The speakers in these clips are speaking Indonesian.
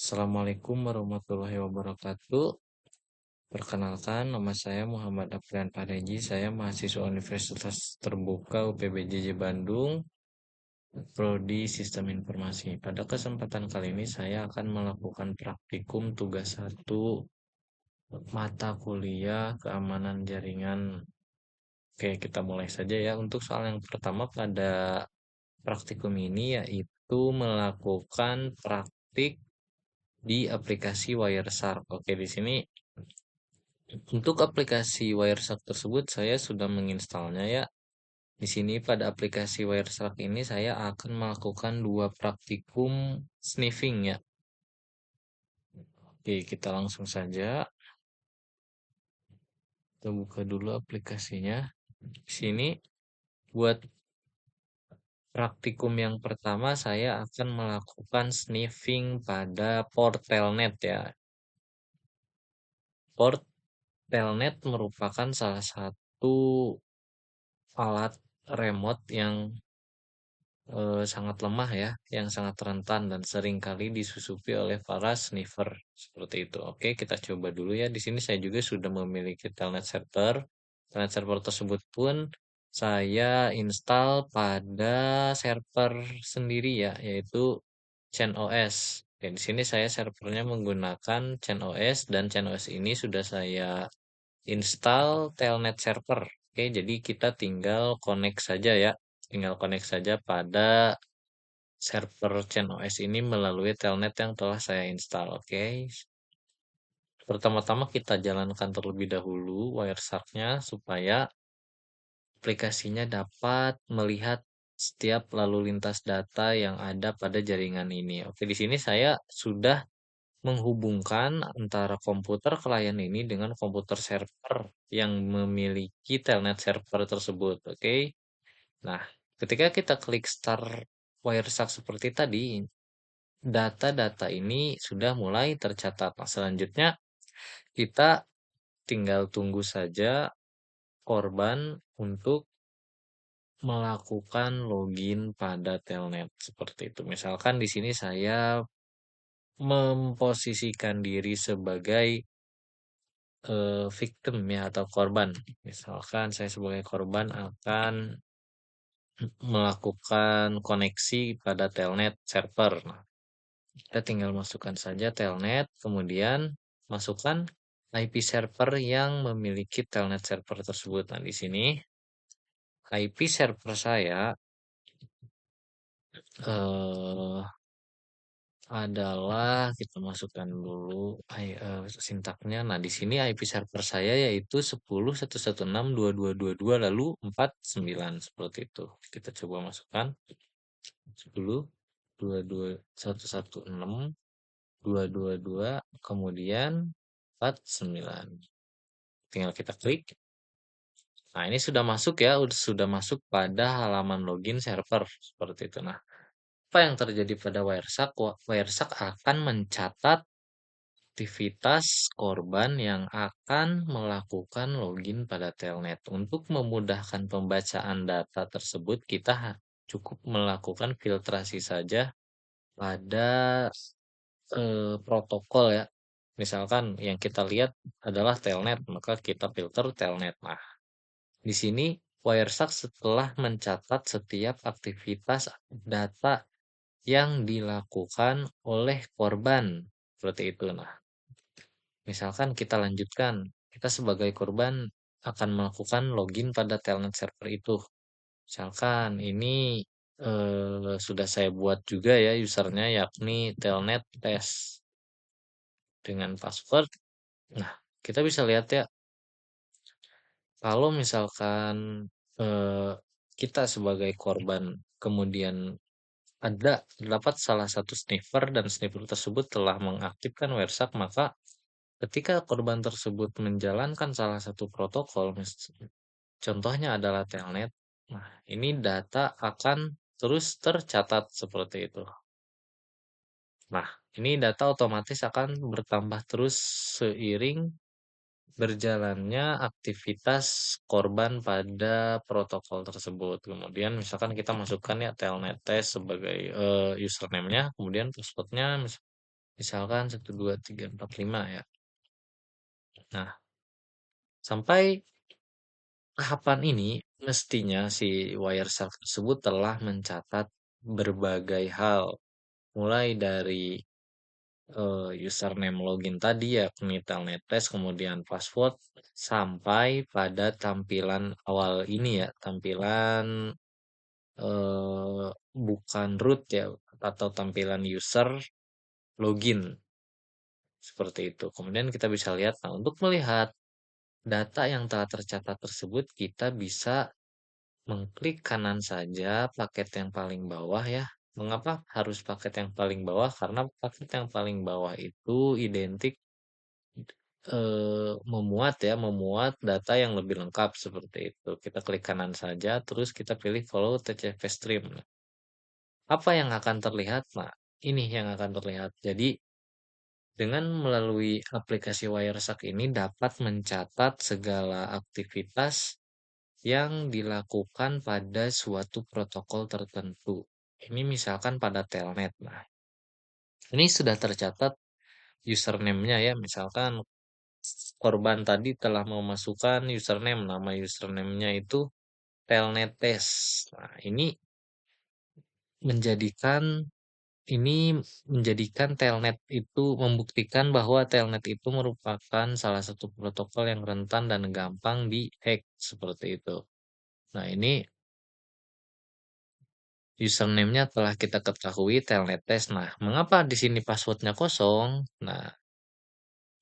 Assalamualaikum warahmatullahi wabarakatuh. Perkenalkan, nama saya Muhammad Afrian Pareji. Saya mahasiswa Universitas Terbuka UPBJJ Bandung, Prodi Sistem Informasi. Pada kesempatan kali ini saya akan melakukan praktikum tugas 1 mata kuliah keamanan jaringan. Oke, kita mulai saja ya. Untuk soal yang pertama pada praktikum ini yaitu melakukan praktik di aplikasi Wireshark. Oke, di sini untuk aplikasi Wireshark tersebut saya sudah menginstalnya ya. Di sini pada aplikasi Wireshark ini saya akan melakukan dua praktikum sniffing ya. Oke, kita langsung saja. Kita buka dulu aplikasinya. Di sini buat praktikum yang pertama saya akan melakukan sniffing pada port telnet ya. Port telnet merupakan salah satu alat remote yang sangat lemah ya, yang sangat rentan dan seringkali disusupi oleh para sniffer seperti itu. Oke, kita coba dulu ya. Di sini saya juga sudah memiliki telnet server. Telnet server tersebut pun saya install pada server sendiri ya, yaitu CentOS. Oke, di sini saya servernya menggunakan CentOS dan CentOS ini sudah saya install telnet server. Oke, jadi kita tinggal connect saja ya. Tinggal connect saja pada server CentOS ini melalui telnet yang telah saya install. Oke. Pertama-tama kita jalankan terlebih dahulu Wireshark-nya supaya aplikasinya dapat melihat setiap lalu lintas data yang ada pada jaringan ini. Oke, di sini saya sudah menghubungkan antara komputer klien ini dengan komputer server yang memiliki telnet server tersebut. Oke. Nah, ketika kita klik start Wireshark seperti tadi, data-data ini sudah mulai tercatat. Nah, selanjutnya kita tinggal tunggu saja korban untuk melakukan login pada telnet seperti itu. Misalkan di sini saya memposisikan diri sebagai victim ya atau korban. Misalkan saya sebagai korban akan melakukan koneksi pada telnet server. Nah, kita tinggal masukkan saja telnet, kemudian masukkan IP server yang memiliki telnet server tersebut. Nah, di sini IP server saya eh, adalah kita masukkan dulu sintaknya. Nah, di sini IP server saya yaitu 10.116.2222 lalu 49 seperti itu. Kita coba masukkan 10.22.116.222 kemudian 49. Tinggal kita klik. Nah, ini sudah masuk ya, sudah masuk pada halaman login server seperti itu. Nah, apa yang terjadi pada Wireshark? Wireshark akan mencatat aktivitas korban yang akan melakukan login pada telnet. Untuk memudahkan pembacaan data tersebut, kita cukup melakukan filtrasi saja pada protokol ya. Misalkan yang kita lihat adalah telnet, maka kita filter telnet. Nah, di sini Wireshark setelah mencatat setiap aktivitas data yang dilakukan oleh korban seperti itu. Nah, misalkan kita lanjutkan, kita sebagai korban akan melakukan login pada telnet server itu. Misalkan ini sudah saya buat juga ya usernya yakni telnet test dengan password. Nah, kita bisa lihat ya kalau misalkan eh, kita sebagai korban kemudian terdapat salah satu sniffer dan sniffer tersebut telah mengaktifkan Wireshark, maka ketika korban tersebut menjalankan salah satu protokol, contohnya adalah telnet, nah ini data akan terus tercatat seperti itu. Nah, ini data otomatis akan bertambah terus seiring berjalannya aktivitas korban pada protokol tersebut. Kemudian misalkan kita masukkan ya telnet test sebagai username-nya, kemudian password-nya misalkan 1, 2, 3, 4, 5 ya. Nah, sampai tahapan ini mestinya si Wireshark tersebut telah mencatat berbagai hal, mulai dari username login tadi yakni telnet test, kemudian password, sampai pada tampilan awal ini ya, tampilan bukan root ya, atau tampilan user login seperti itu. Kemudian kita bisa lihat, nah untuk melihat data yang telah tercatat tersebut, kita bisa mengklik kanan saja paket yang paling bawah ya. Mengapa harus paket yang paling bawah? Karena paket yang paling bawah itu identik memuat data yang lebih lengkap seperti itu. Kita klik kanan saja, terus kita pilih follow TCP stream. Nah, apa yang akan terlihat? Nah, ini yang akan terlihat. Jadi, dengan melalui aplikasi Wireshark ini dapat mencatat segala aktivitas yang dilakukan pada suatu protokol tertentu. Ini misalkan pada telnet. Nah, ini sudah tercatat username-nya ya. Misalkan korban tadi telah memasukkan username, nama username-nya itu telnet test. Nah, menjadikan ini menjadikan telnet itu membuktikan bahwa telnet itu merupakan salah satu protokol yang rentan dan gampang dihack seperti itu. Nah, ini username-nya telah kita ketahui telnet test. Nah, mengapa di sini passwordnya kosong? Nah,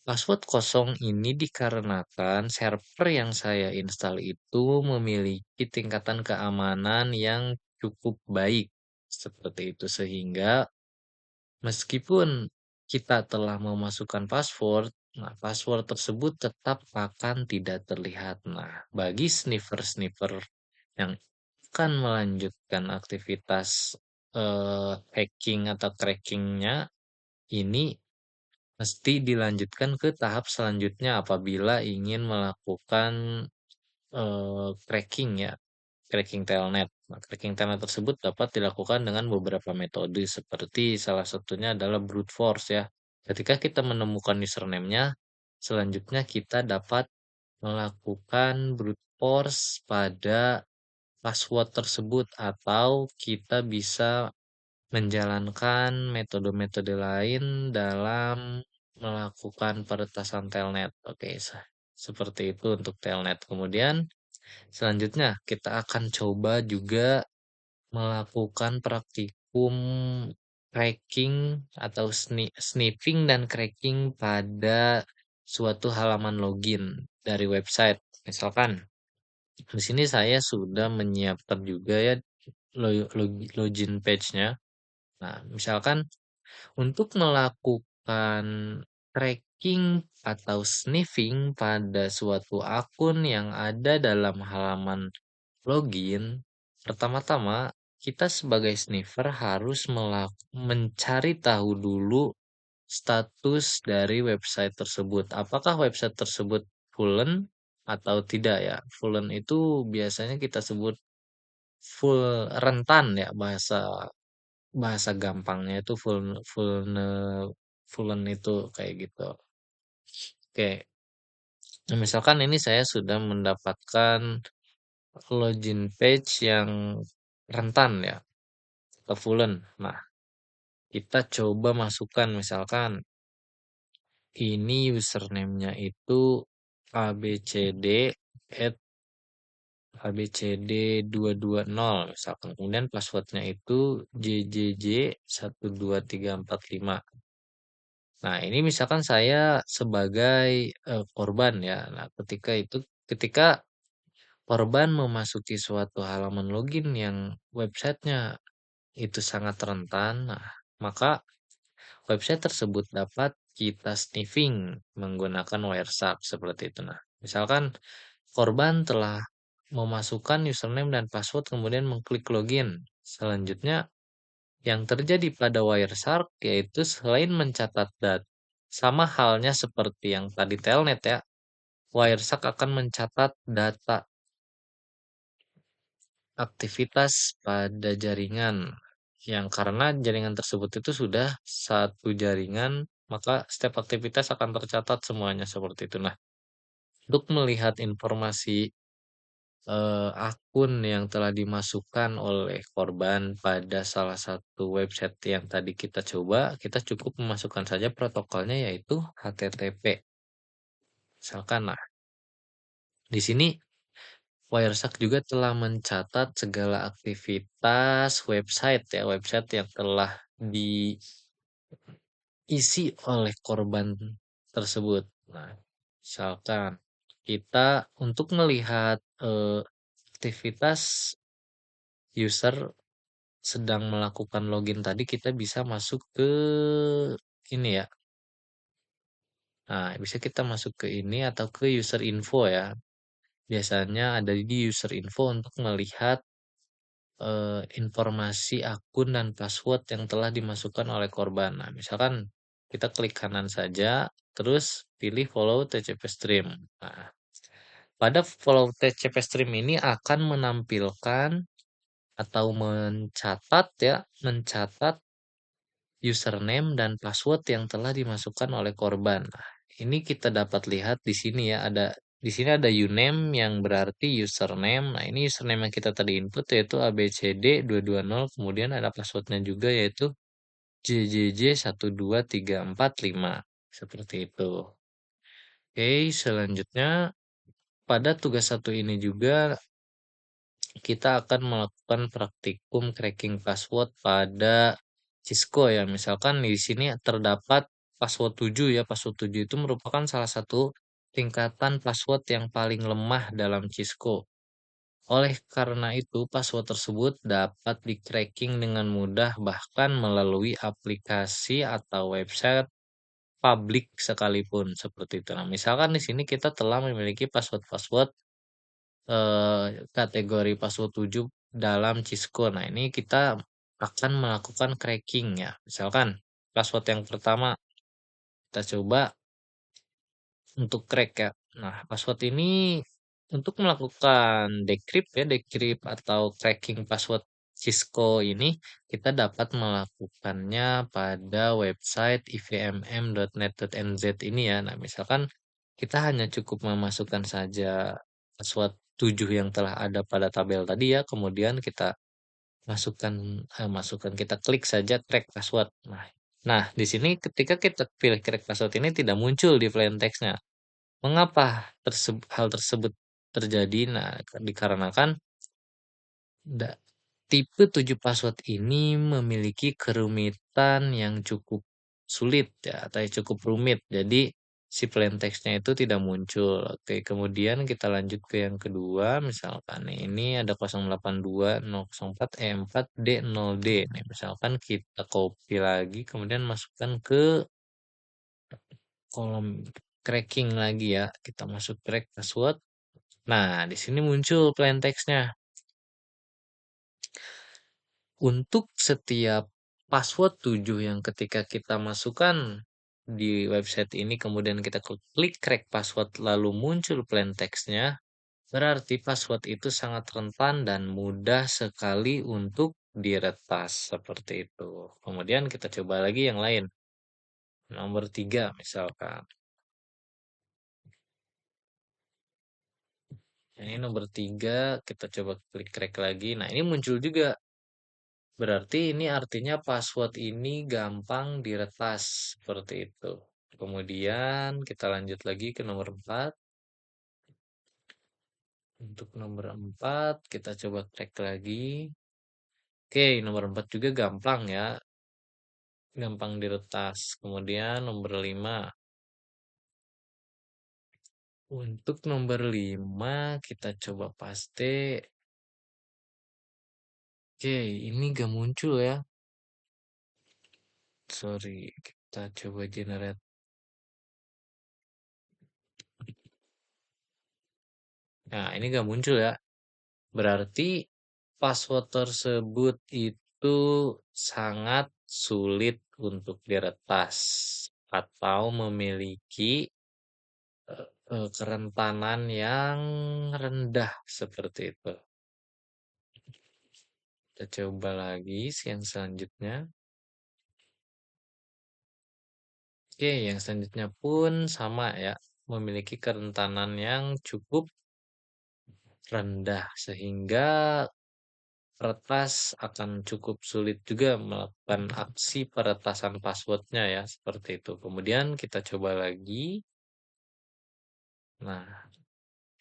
password kosong ini dikarenakan server yang saya install itu memiliki tingkatan keamanan yang cukup baik. Seperti itu sehingga meskipun kita telah memasukkan password, nah password tersebut tetap akan tidak terlihat. Nah, bagi sniffer-sniffer yang akan melanjutkan aktivitas hacking atau crackingnya, ini mesti dilanjutkan ke tahap selanjutnya apabila ingin melakukan cracking ya, cracking telnet. Nah, cracking telnet tersebut dapat dilakukan dengan beberapa metode seperti salah satunya adalah brute force ya. Ketika kita menemukan username-nya, selanjutnya kita dapat melakukan brute force pada password tersebut atau kita bisa menjalankan metode-metode lain dalam melakukan peretasan telnet. Oke, seperti itu untuk telnet. Kemudian selanjutnya kita akan coba juga melakukan praktikum cracking atau sniffing dan cracking pada suatu halaman login dari website. Misalkan di sini saya sudah menyiapkan juga ya login page-nya. Nah, misalkan untuk melakukan tracking atau sniffing pada suatu akun yang ada dalam halaman login, pertama-tama kita sebagai sniffer harus mencari tahu dulu status dari website tersebut. Apakah website tersebut fullen atau tidak ya? Fullen itu biasanya kita sebut full rentan ya, bahasa bahasa gampangnya itu fullen itu kayak gitu. Oke, nah, misalkan ini saya sudah mendapatkan login page yang rentan ya, atau fullen. Nah, kita coba masukkan misalkan ini username-nya itu abcd at abcd220 misalkan. Kemudian passwordnya itu jjj12345. Nah, ini misalkan saya sebagai korban ya. Nah, ketika korban memasuki suatu halaman login yang websitenya itu sangat rentan, nah, maka website tersebut dapat kita sniffing menggunakan Wireshark seperti itu. Nah, misalkan korban telah memasukkan username dan password kemudian mengklik login. Selanjutnya yang terjadi pada Wireshark yaitu selain mencatat data, sama halnya seperti yang tadi Telnet ya, Wireshark akan mencatat data aktivitas pada jaringan. yang karena jaringan tersebut itu sudah satu jaringan, maka setiap aktivitas akan tercatat semuanya seperti itu. Nah, untuk melihat informasi akun yang telah dimasukkan oleh korban pada salah satu website yang tadi kita coba, kita cukup memasukkan saja protokolnya yaitu HTTP. Misalkan, nah, di sini Wireshark juga telah mencatat segala aktivitas website ya, website yang telah diisi oleh korban tersebut. Nah, misalkan kita untuk melihat aktivitas user sedang melakukan login tadi, kita bisa masuk ke ini ya. Nah, bisa kita masuk ke ini atau ke user info ya. Biasanya ada di user info untuk melihat informasi akun dan password yang telah dimasukkan oleh korban. Nah, misalkan kita klik kanan saja, terus pilih follow TCP stream. Nah, pada follow TCP stream ini akan menampilkan atau mencatat username dan password yang telah dimasukkan oleh korban. Nah, ini kita dapat lihat di sini ya, di sini ada uname yang berarti username. Nah, ini username yang kita tadi input yaitu abcd220, kemudian ada passwordnya juga yaitu jjj12345. Seperti itu. Oke, selanjutnya pada tugas satu ini juga kita akan melakukan praktikum cracking password pada Cisco ya. Misalkan di sini terdapat password 7 ya. Password 7 itu merupakan salah satu tingkatan password yang paling lemah dalam Cisco. Oleh karena itu, password tersebut dapat di-cracking dengan mudah bahkan melalui aplikasi atau website publik sekalipun seperti itu. Nah, misalkan di sini kita telah memiliki password-password kategori password 7 dalam Cisco. Nah, ini kita akan melakukan cracking ya. Misalkan password yang pertama kita coba untuk crack ya. Nah, password ini untuk melakukan decrypt ya, decrypt atau cracking password Cisco ini kita dapat melakukannya pada website ivmm.net.nz ini ya. Nah, misalkan kita hanya cukup memasukkan saja password 7 yang telah ada pada tabel tadi ya, kemudian kita masukkan kita klik saja crack password. Nah, di sini ketika kita pilih crack password ini tidak muncul di plain text-nya. Mengapa hal tersebut terjadi? Nah, dikarenakan Da tipe 7 password ini memiliki kerumitan yang cukup sulit ya, atau cukup rumit. Jadi si plain text-nya itu tidak muncul. Oke, kemudian kita lanjut ke yang kedua, misalkan nih, ini ada 082.004E4D0D. Nih, misalkan kita copy lagi, kemudian masukkan ke kolom cracking lagi ya. Kita masuk crack password. Nah, di sini muncul plain text-nya. Untuk setiap password 7 yang ketika kita masukkan di website ini, kemudian kita klik crack password lalu muncul plain text-nya, berarti password itu sangat rentan dan mudah sekali untuk diretas seperti itu. Kemudian kita coba lagi yang lain. Nomor 3 misalkan. Ini nomor 3 kita coba klik crack lagi. Nah, ini muncul juga. Berarti ini artinya password ini gampang diretas seperti itu. Kemudian kita lanjut lagi ke nomor 4. Untuk nomor 4 kita coba cek lagi. Oke, nomor 4 juga gampang ya. Gampang diretas. Kemudian nomor 5. Untuk nomor 5 kita coba paste. Oke, ini gak muncul ya. Sorry, kita coba generate. Nah, ini gak muncul ya. Berarti password tersebut itu sangat sulit untuk diretas atau memiliki kerentanan yang rendah seperti itu. Kita coba lagi yang selanjutnya. Oke, yang selanjutnya pun sama ya, memiliki kerentanan yang cukup rendah sehingga peretas akan cukup sulit juga melakukan aksi peretasan passwordnya ya, seperti itu. Kemudian kita coba lagi. Nah,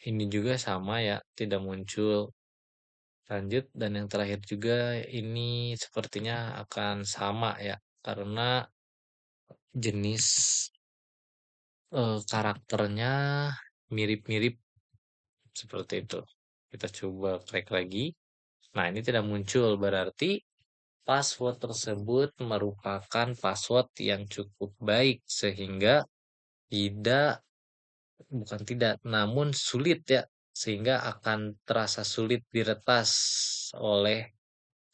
ini juga sama ya, tidak muncul. Lanjut, dan yang terakhir juga ini sepertinya akan sama ya, karena jenis karakternya mirip-mirip seperti itu. Kita coba klik lagi. Nah, ini tidak muncul, berarti password tersebut merupakan password yang cukup baik sehingga tidak, bukan tidak, namun sulit ya, sehingga akan terasa sulit diretas oleh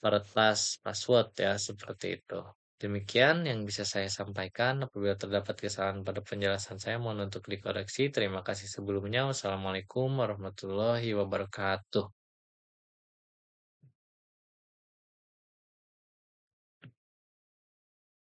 peretas password ya, seperti itu. Demikian yang bisa saya sampaikan. Apabila terdapat kesalahan pada penjelasan saya, mohon untuk dikoreksi. Terima kasih sebelumnya. Wassalamualaikum warahmatullahi wabarakatuh.